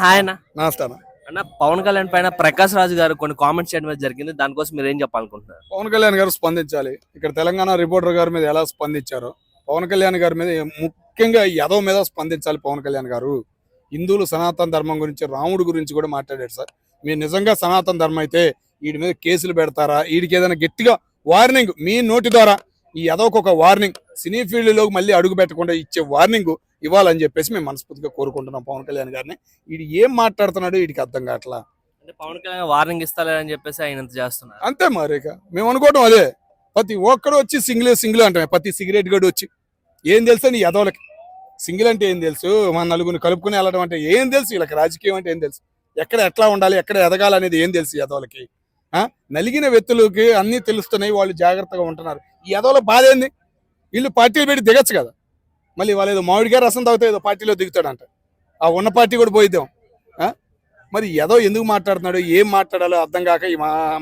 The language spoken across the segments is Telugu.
హాయ్ అన్న. నమస్కారం. అన్న, పవన్ కళ్యాణ్ పైన ప్రకాష్ రాజు గారు కొన్ని కామెంట్స్ చేయడం జరిగింది. దానికోసం మీరు ఏం చెప్పాలనుకుంటున్నారు? పవన్ కళ్యాణ్ గారు స్పందించాలి. ఇక్కడ తెలంగాణ రిపోర్టర్ గారి మీద ఎలా స్పందించారో పవన్ కళ్యాణ్ గారి మీద ముఖ్యంగా యాదవ్ మీద స్పందించాలి. పవన్ కళ్యాణ్ గారు హిందువులు సనాతన ధర్మం గురించి, రాముడు గురించి కూడా మాట్లాడారు. సార్, మీరు నిజంగా సనాతన ధర్మం అయితే వీడి మీద కేసులు పెడతారా? వీడికి ఏదైనా గట్టిగా వార్నింగ్ మీ నోటి ద్వారా ఈ యాదవ్కి ఒక వార్నింగ్, సినీ ఫీల్డ్లోకి మళ్ళీ అడుగు పెట్టకుండా ఇచ్చే వార్నింగ్ ఇవ్వాలని చెప్పేసి మేము మనస్ఫూర్తిగా కోరుకుంటున్నాం పవన్ కళ్యాణ్ గారిని. వీడు ఏం మాట్లాడుతున్నాడు వీడికి అర్థం కావట్లా. అంటే పవన్ కళ్యాణ్ వార్నింగ్ ఇస్తారని చెప్పేసి ఆయన ఇంత చేస్తున్నారు. అంతే మరి. ఇక మేము అనుకోవటం అదే. ప్రతి ఒక్కడు వచ్చి సింగిల్ అంటే ప్రతి సిగరెట్ గడు వచ్చి ఏం తెలుసా నీ యాదవులకి? సింగిల్ అంటే ఏం తెలుసు? మన నలుగురిని కలుపుకుని వెళ్ళడం అంటే ఏం తెలుసు? వీళ్ళకి రాజకీయం అంటే ఏం తెలుసు? ఎక్కడ ఎట్లా ఉండాలి, ఎక్కడ ఎదగాలనేది ఏం తెలుసు యాదవులకి? నలిగిన వ్యక్తులకి అన్నీ తెలుస్తున్నాయి, వాళ్ళు జాగ్రత్తగా ఉంటున్నారు. ఈ యాదవుల బాధ ఏంది? వీళ్ళు పార్టీలు పెట్టి దిగచ్చు కదా. మళ్ళీ వాళ్ళు ఏదో మామిడిగారు రసం తాగితే ఏదో పార్టీలో దిగుతాడంట. ఆ ఉన్న పార్టీ కూడా పోయిద్దాం. మరి ఏదో ఎందుకు మాట్లాడుతున్నాడు, ఏం మాట్లాడాలో అర్థం కాక ఈ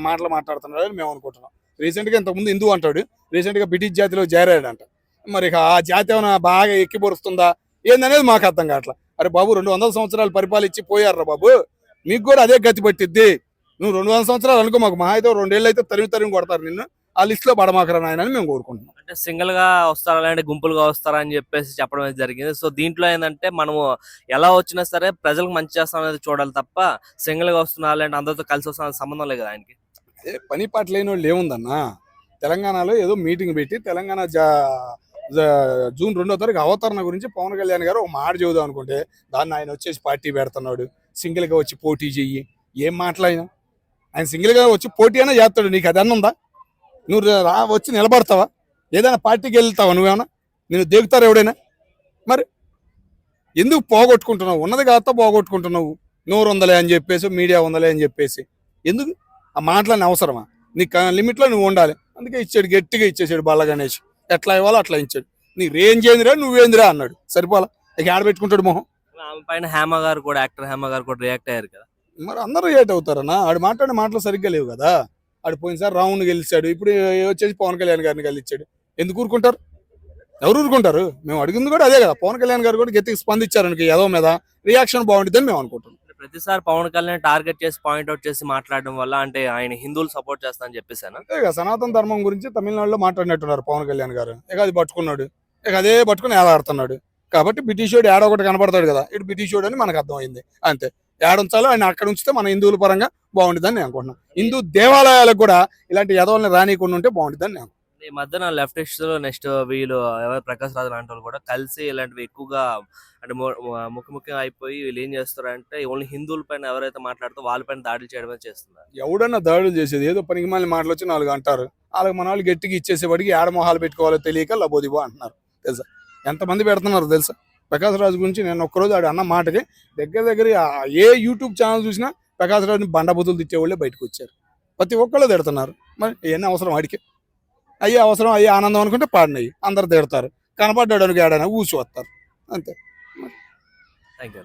మాటలు మాట్లాడుతున్నాడు అని మేము అనుకుంటున్నాం. రీసెంట్గా ఇంతకుముందు హిందూ అంటాడు, రీసెంట్గా బ్రిటిష్ జాతిలో చేరాడంట. మరి ఆ జాతి ఏమైనా బాగా ఎక్కిపొరుస్తుందా ఏందనేది మాకు అర్థం కావట్లా. అరే బాబు, 200 సంవత్సరాలు పరిపాలించి పోయారా బాబు, మీకు కూడా అదే గతి పట్టిద్ది. నువ్వు 200 సంవత్సరాలు అనుకో, మాకు మహా అయితే 2 ఏళ్ళు అయితే తరిమి కొడతారు నిన్ను. ఆ లిస్టులో పడమాకరా నాయన అని మేము కోరుకుంటున్నాం. అంటే సింగిల్ గా వస్తారా లేదంటే గుంపులుగా వస్తారా అని చెప్పేసి చెప్పడం జరిగింది. సో దీంట్లో ఏంటంటే మనము ఎలా వచ్చినా సరే ప్రజలకు మంచి చేస్తాం అనేది చూడాలి తప్ప సింగిల్ గా వస్తున్నా లేదంటే అందరితో కలిసి వస్తున్నా సంబంధం లేదు కదా ఆయనకి. పని పాట లేని వాళ్ళు ఏముందన్నా, తెలంగాణలో ఏదో మీటింగ్ పెట్టి తెలంగాణ జూన్ 2వ తారీఖు అవతరణ గురించి పవన్ కళ్యాణ్ గారు ఒక మాట చెబుదాం అనుకుంటే దాన్ని ఆయన వచ్చేసి పార్టీ పెడుతున్నాడు. సింగిల్గా వచ్చి పోటీ చెయ్యి, ఏం మాట్లాడినా ఆయన సింగిల్గా వచ్చి పోటీ అయినా చేస్తాడు. నీకు అది అన్నుందా? నువ్వు వచ్చి నిలబడతావా? ఏదైనా పార్టీకి వెళ్తావా? నువ్వేమన్నా నేను దిగుతారు ఎవడైనా? మరి ఎందుకు పోగొట్టుకుంటున్నావు? ఉన్నది కాస్త పోగొట్టుకుంటున్నావు. నోరు ఉందలే అని చెప్పేసి, మీడియా ఉందలే అని చెప్పేసి ఎందుకు ఆ మాటలని అవసరమా? నీకు లిమిట్లో నువ్వు ఉండాలి. అందుకే ఇచ్చాడు, గట్టిగా ఇచ్చేసాడు బల్ల గణేష్. ఎట్లా ఇవ్వాలో అట్లా ఇచ్చాడు. నీ రేంజ్ ఏందిరా, నువ్వేందిరా అన్నాడు. సరిపోలా. ఇక ఆడబెట్టుకుంటాడు మొహం. ఆమె పైన హేమ గారు కూడా, యాక్టర్ హేమ గారు కూడా రియాక్ట్ అయ్యారు కదా. మరి అందరూ రియాక్ట్ అవుతారన్నా. ఆడు మాట్లాడే మాటలు సరిగ్గా లేవు కదా. ఆడు పోయినసారి రావుని గెలిచాడు, ఇప్పుడు వచ్చేసి పవన్ కళ్యాణ్ గారిని గెలిచాడు. ఎందుకు ఊరుకుంటారు? ఎవరు ఊరుకుంటారు? మేము అడిగింది కూడా అదే కదా. పవన్ కళ్యాణ్ గారు కూడా గట్టిగా స్పందించారు యాదవ్ మీద, రియాక్షన్ బాగుంటుందని మేము అనుకుంటున్నాం. ప్రతిసారి పవన్ కళ్యాణ్ టార్గెట్ చేసి పాయింట్అవుట్ చేసి మాట్లాడడం వల్ల అంటే ఆయన హిందువులు సపోర్ట్ చేస్తానని చెప్పేసాను. అంతే కదా, సనాతన ధర్మం గురించి తమిళనాడులో మాట్లాడినట్టున్నారు పవన్ కళ్యాణ్ గారు. ఇక అది పట్టుకున్నాడు, ఇక అదే పట్టుకుని ఏలాడుతున్నాడు. కాబట్టి బ్రిటిష్ వాడు ఏడో ఒకటి కనపడతాడు కదా, ఇటు బ్రిటిష్ వాడు అని మనకు అర్థమైంది. అంతే, ఏడుంచాలో ఆయన అక్కడ ఉంచితే మన హిందువుల పరంగా బాగుంటుందని నేను అనుకుంటున్నాను. హిందూ దేవాలయాలకు కూడా ఇలాంటి యదవుల్ని రానికుండా ఉంటే బాగుంటుందని నేను. ఈ మధ్యన లెఫ్టిస్ట్ నెక్స్ట్ వీళ్ళు ఎవరు ప్రకాష్ రాజు లాంటి వాళ్ళు కూడా కలిసి ఇలాంటివి ఎక్కువగా అంటే ముఖ్యంగా అయిపోయి వీళ్ళు ఏం చేస్తారంటే ఓన్లీ హిందువుల పైన ఎవరైతే మాట్లాడుతూ వాళ్ళపైన దాడులు చేయడమే చేస్తున్నారు. ఎవడన్నా దాడులు చేసేది ఏదో పనికి మళ్ళీ మాటలు వచ్చి 4 అంటారు. వాళ్ళకి మన వాళ్ళు గట్టిగా ఇచ్చేసేవాడికి ఏడమొహాలు పెట్టుకోవాలో తెలియక లబోదిబో అంటున్నారు. తెలుసా ఎంతమంది పెడుతున్నారు తెలుసా? ప్రకాష్ రాజు గురించి నేను ఒక్కరోజు ఆడు అన్న మాటకి దగ్గర ఏ యూట్యూబ్ ఛానల్ చూసినా ప్రకాష్ రాజుని బండబుతులు తిట్టేవాళ్ళే బయటకు వచ్చారు. ప్రతి ఒక్కళ్ళు తిడుతున్నారు. మరి ఏమన్నా అవసరం వాడికి? అయ్యే అవసరం, అయ్యే ఆనందం అనుకుంటే పాడినవి అందరు తిడతారు. కనపడ్డాడు అనుకు ఏడైనా ఊసి వస్తారు. అంతే. Thank you.